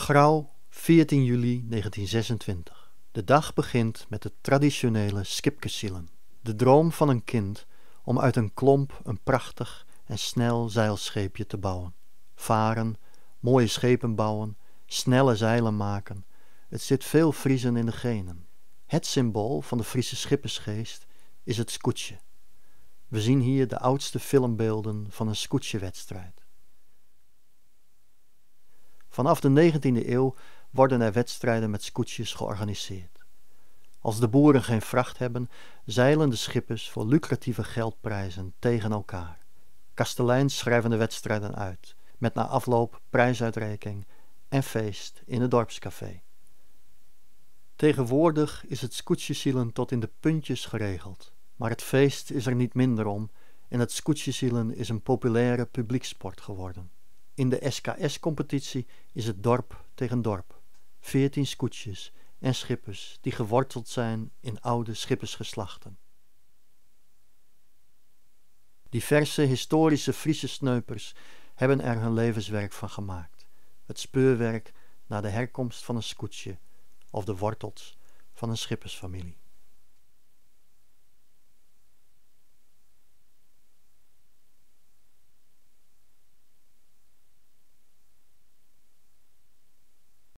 Grauw, 14 juli 1926. De dag begint met het traditionele skipkesielen. De droom van een kind om uit een klomp een prachtig en snel zeilscheepje te bouwen. Varen, mooie schepen bouwen, snelle zeilen maken. Het zit veel Friezen in de genen. Het symbool van de Friese schippersgeest is het scootje. We zien hier de oudste filmbeelden van een scootjewedstrijd. Vanaf de 19e eeuw worden er wedstrijden met scootjes georganiseerd. Als de boeren geen vracht hebben, zeilen de schippers voor lucratieve geldprijzen tegen elkaar. Kasteleins schrijven de wedstrijden uit, met na afloop prijsuitreiking en feest in het dorpscafé. Tegenwoordig is het scootjesielen tot in de puntjes geregeld, maar het feest is er niet minder om en het scootjesielen is een populaire publieksport geworden. In de SKS-competitie is het dorp tegen dorp, 14 scootjes en schippers die geworteld zijn in oude schippersgeslachten. Diverse historische Friese sneupers hebben er hun levenswerk van gemaakt. Het speurwerk naar de herkomst van een scootje of de wortels van een schippersfamilie.